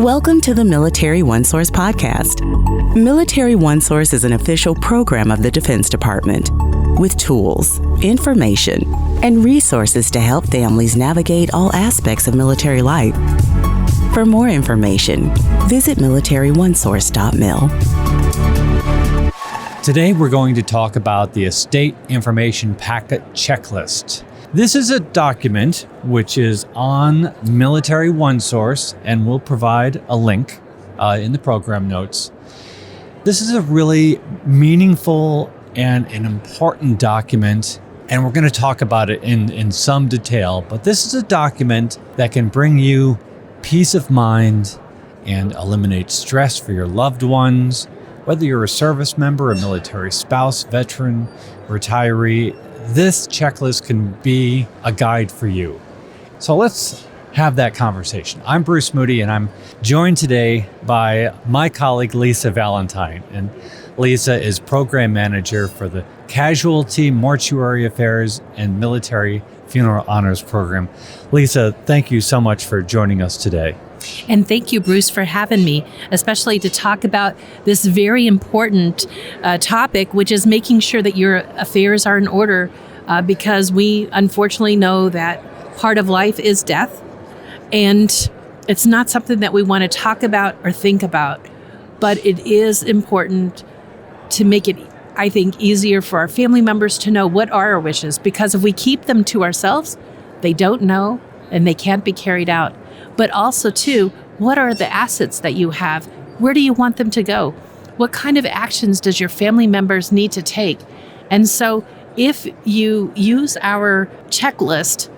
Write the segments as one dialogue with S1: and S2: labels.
S1: Welcome to the Military OneSource podcast. Military OneSource is an official program of the Defense Department with tools, information, and resources to help families navigate all aspects of military life. For more information, visit MilitaryOneSource.mil.
S2: Today we're going to talk about the Estate Information Packet Checklist. This is a document which is on Military OneSource, and we'll provide a link in the program notes. This is a really meaningful and an important document, and we're going to talk about it in some detail, but this is a document that can bring you peace of mind and eliminate stress for your loved ones, whether you're a service member, a military spouse, veteran, retiree. This checklist can be a guide for you. So let's have that conversation. I'm Bruce Moody, and I'm joined today by my colleague, Lisa Valentine. And Lisa is program manager for the Casualty, Mortuary Affairs, and Military Funeral Honors program. Lisa, thank you so much for joining us today.
S3: And thank you, Bruce, for having me, especially to talk about this very important topic, which is making sure that your affairs are in order, because we unfortunately know that part of life is death, and it's not something that we want to talk about or think about, but it is important to make it, I think, easier for our family members to know what are our wishes, because if we keep them to ourselves, they don't know and they can't be carried out. But also, too, what are the assets that you have? Where do you want them to go? What kind of actions does your family members need to take? And so if you use our checklist,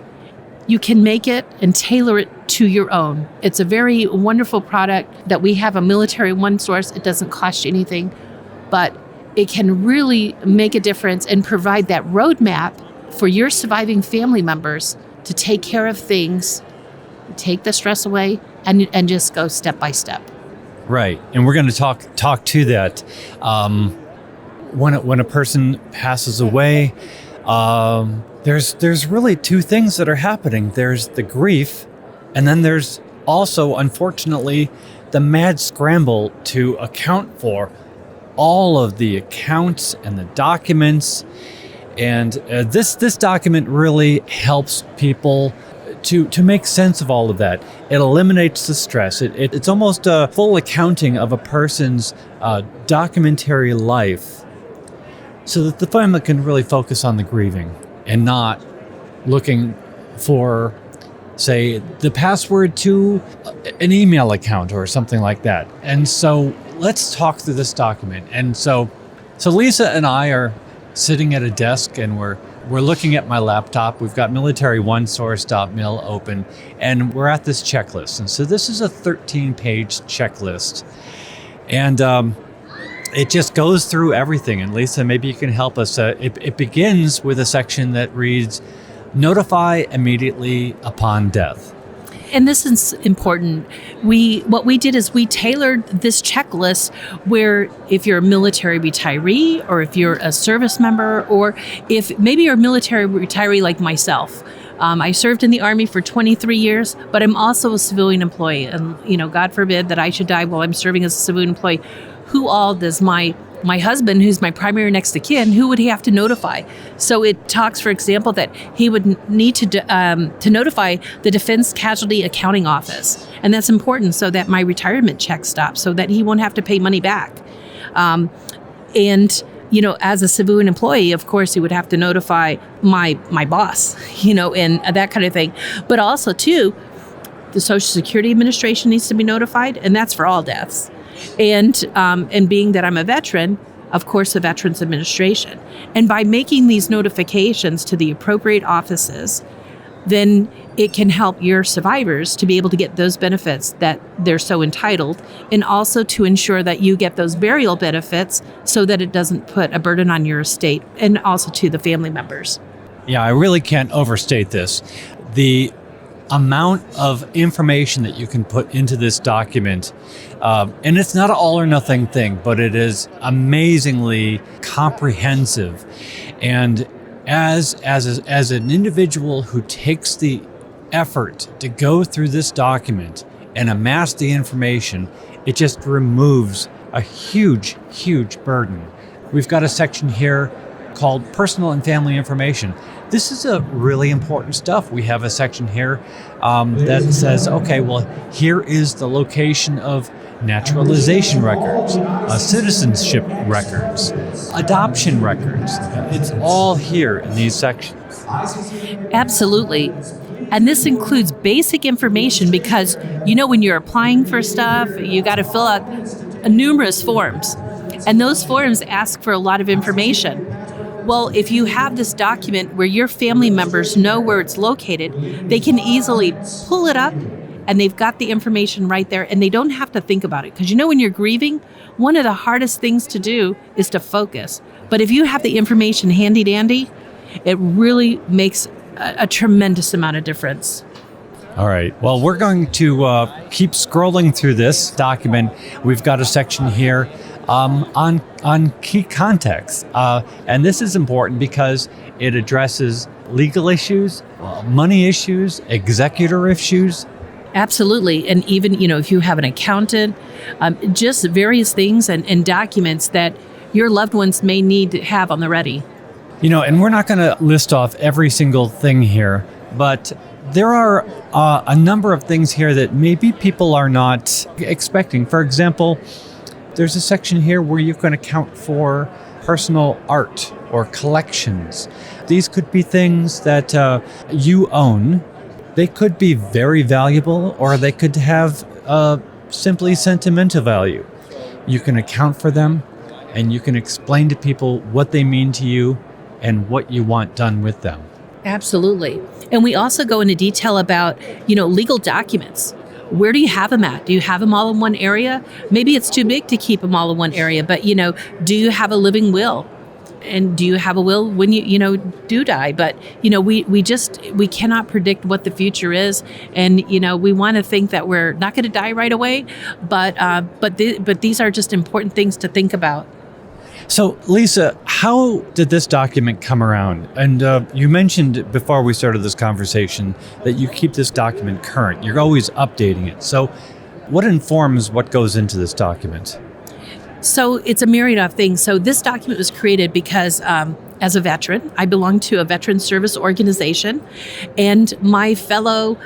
S3: you can make it and tailor it to your own. It's a very wonderful product that we have, a Military OneSource. It doesn't cost you anything, but it can really make a difference and provide that roadmap for your surviving family members to take care of things, take the stress away, and just go step by step.
S2: Right, and we're going to talk to that. When a person passes away, there's really two things that are happening. There's the grief, and then there's also, unfortunately, the mad scramble to account for all of the accounts and the documents. And this document really helps people to make sense of all of that. It eliminates the stress. It's almost a full accounting of a person's documentary life, so that the family can really focus on the grieving and not looking for, say, the password to an email account or something like that. And so let's talk through this document. And so Lisa and I are sitting at a desk, and we're looking at my laptop. We've got MilitaryOneSource.mil open, and we're at this checklist. And so this is a 13-page checklist. And it just goes through everything. And Lisa, maybe you can help us. It begins with a section that reads, notify immediately upon death.
S3: And this is important. What we did is we tailored this checklist where if you're a military retiree, or if you're a service member, or if maybe you're a military retiree like myself. I served in the Army for 23 years, but I'm also a civilian employee. And, God forbid that I should die while I'm serving as a civilian employee. Who all does my husband, who's my primary next of kin, who would he have to notify? So it talks, for example, that he would need to notify the Defense Casualty Accounting Office. And that's important so that my retirement check stops, so that he won't have to pay money back. And as a civilian employee, of course, he would have to notify my boss, and that kind of thing. But also, too, the Social Security Administration needs to be notified, and that's for all deaths. And being that I'm a veteran, of course, the Veterans Administration. And by making these notifications to the appropriate offices, then it can help your survivors to be able to get those benefits that they're so entitled, and also to ensure that you get those burial benefits so that it doesn't put a burden on your estate, and also to the family members.
S2: Yeah, I really can't overstate this. The amount of information that you can put into this document, and it's not an all or nothing thing, but it is amazingly comprehensive. And as an individual who takes the effort to go through this document and amass the information, it just removes a huge, huge burden. We've got a section here called Personal and Family Information. This is a really important stuff. We have a section here that says, okay, well, here is the location of naturalization records, citizenship records, adoption records. It's all here in these sections.
S3: Absolutely. And this includes basic information because, when you're applying for stuff, you got to fill out numerous forms. And those forms ask for a lot of information. Well, if you have this document where your family members know where it's located, they can easily pull it up and they've got the information right there and they don't have to think about it. Because when you're grieving, one of the hardest things to do is to focus. But if you have the information handy dandy, it really makes a tremendous amount of difference.
S2: All right. Well, we're going to keep scrolling through this document. We've got a section here on key context. And this is important because it addresses legal issues, money issues, executor issues.
S3: Absolutely. And even, if you have an accountant, just various things and documents that your loved ones may need to have on the ready.
S2: And we're not going to list off every single thing here, but there are a number of things here that maybe people are not expecting. For example, there's a section here where you can account for personal art or collections. These could be things that you own. They could be very valuable, or they could have simply sentimental value. You can account for them, and you can explain to people what they mean to you and what you want done with them.
S3: Absolutely. And we also go into detail about, legal documents. Where do you have them at? Do you have them all in one area? Maybe it's too big to keep them all in one area, but, do you have a living will? And do you have a will when you do die? But, we cannot predict what the future is. And, we want to think that we're not going to die right away, but these are just important things to think about.
S2: So, Lisa, how did this document come around? And you mentioned before we started this conversation that you keep this document current. You're always updating it. So what informs what goes into this document?
S3: So it's a myriad of things. So this document was created because as a veteran, I belong to a veteran service organization, and my fellow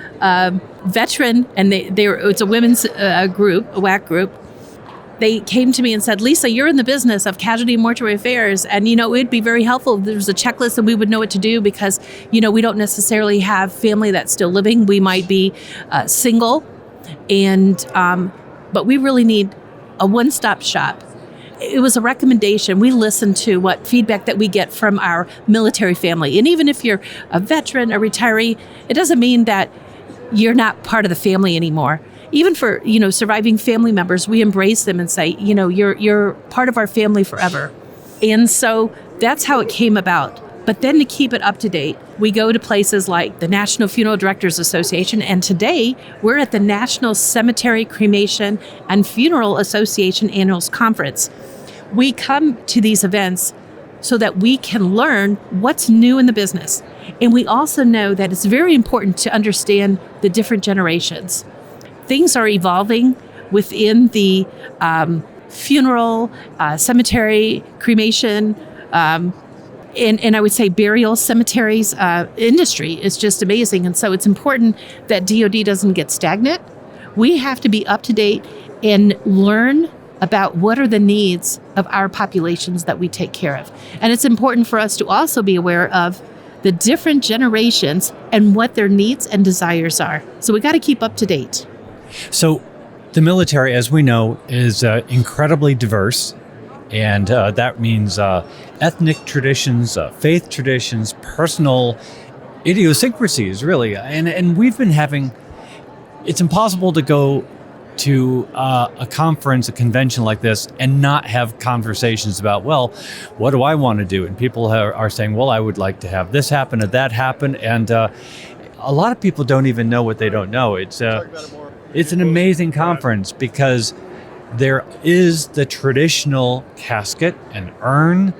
S3: veteran, and it's a women's group, a WAC group. They came to me and said, Lisa, you're in the business of casualty and mortuary affairs. And, it'd be very helpful if there was a checklist and we would know what to do because, we don't necessarily have family that's still living. We might be single, but we really need a one-stop shop. It was a recommendation. We listen to what feedback that we get from our military family. And even if you're a veteran, a retiree, it doesn't mean that you're not part of the family anymore. Even for, surviving family members, we embrace them and say, you're part of our family forever. And so that's how it came about. But then to keep it up to date, we go to places like the National Funeral Directors Association. And today we're at the National Cemetery, Cremation, and Funeral Association Annual Conference. We come to these events so that we can learn what's new in the business. And we also know that it's very important to understand the different generations. Things are evolving within the funeral, cemetery, cremation, and I would say burial cemeteries industry is just amazing. And so it's important that DoD doesn't get stagnant. We have to be up to date and learn about what are the needs of our populations that we take care of. And it's important for us to also be aware of the different generations and what their needs and desires are. So we got to keep up to date.
S2: So the military, as we know, is incredibly diverse, and that means ethnic traditions, faith traditions, personal idiosyncrasies, really. And we've been having, it's impossible to go to a conference, a convention like this, and not have conversations about, well, what do I want to do? And people are saying, well, I would like to have this happen or that happen. And a lot of people don't even know what they don't know. It's an amazing conference because there is the traditional casket and urn,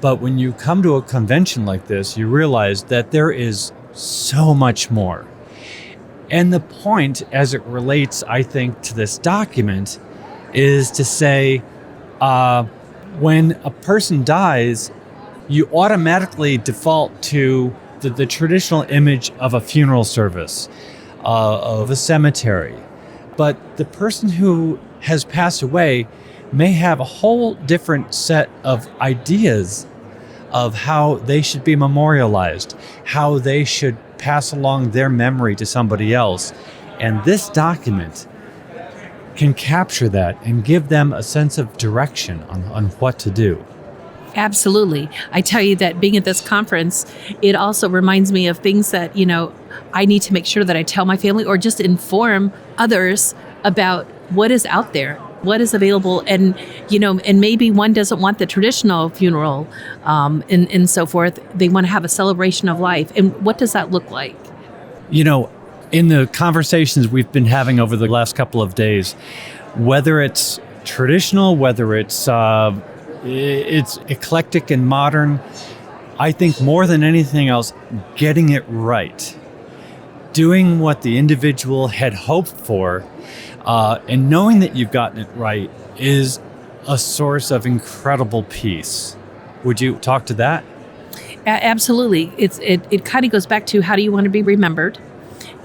S2: but when you come to a convention like this, you realize that there is so much more. And the point, as it relates, I think, to this document, is to say, when a person dies, you automatically default to the traditional image of a funeral service, of a cemetery. But the person who has passed away may have a whole different set of ideas of how they should be memorialized, how they should pass along their memory to somebody else. And this document can capture that and give them a sense of direction on what to do.
S3: Absolutely. I tell you that being at this conference, it also reminds me of things that, I need to make sure that I tell my family or just inform others about what is out there, what is available. And, and maybe one doesn't want the traditional funeral and so forth. They want to have a celebration of life. And what does that look like?
S2: In the conversations we've been having over the last couple of days, whether it's traditional, whether it's eclectic and modern, I think more than anything else, getting it right. Doing what the individual had hoped for, and knowing that you've gotten it right is a source of incredible peace. Would you talk to that?
S3: Absolutely. It kind of goes back to, how do you want to be remembered?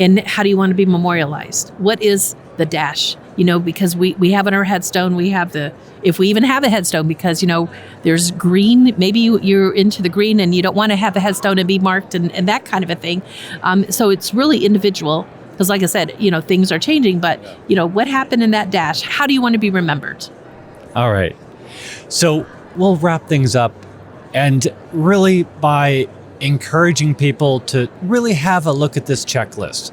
S3: And how do you want to be memorialized? What is the dash? Because we have on our headstone, if we even have a headstone, because, there's green, maybe you're into the green and you don't want to have a headstone and be marked and that kind of a thing. So it's really individual, because like I said, things are changing, but, what happened in that dash? How do you want to be remembered?
S2: All right. So we'll wrap things up, and really by encouraging people to really have a look at this checklist.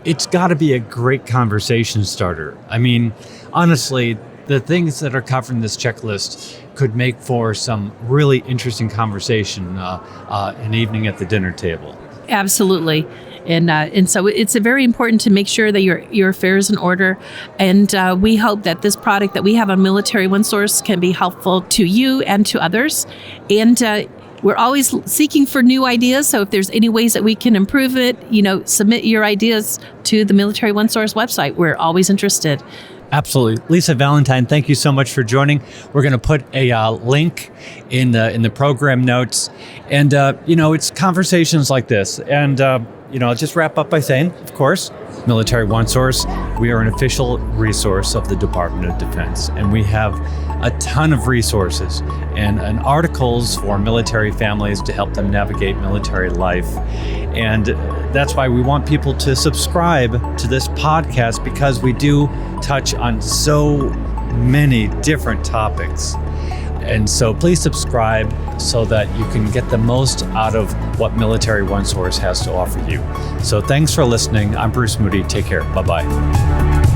S2: It's got to be a great conversation starter. I mean, honestly, the things that are covered in this checklist could make for some really interesting conversation an evening at the dinner table.
S3: Absolutely. And so it's very important to make sure that your affairs in order. And we hope that this product that we have on Military OneSource can be helpful to you and to others. And we're always seeking for new ideas. So if there's any ways that we can improve it, submit your ideas to the Military OneSource website. We're always interested.
S2: Absolutely. Lisa Valentine, thank you so much for joining. We're going to put a link in the program notes. And, it's conversations like this. And, I'll just wrap up by saying, of course, Military OneSource, we are an official resource of the Department of Defense. And we have a ton of resources and articles for military families to help them navigate military life. And that's why we want people to subscribe to this podcast, because we do touch on so many different topics. And so please subscribe so that you can get the most out of what Military OneSource has to offer you. So thanks for listening. I'm Bruce Moody. Take care. Bye-bye.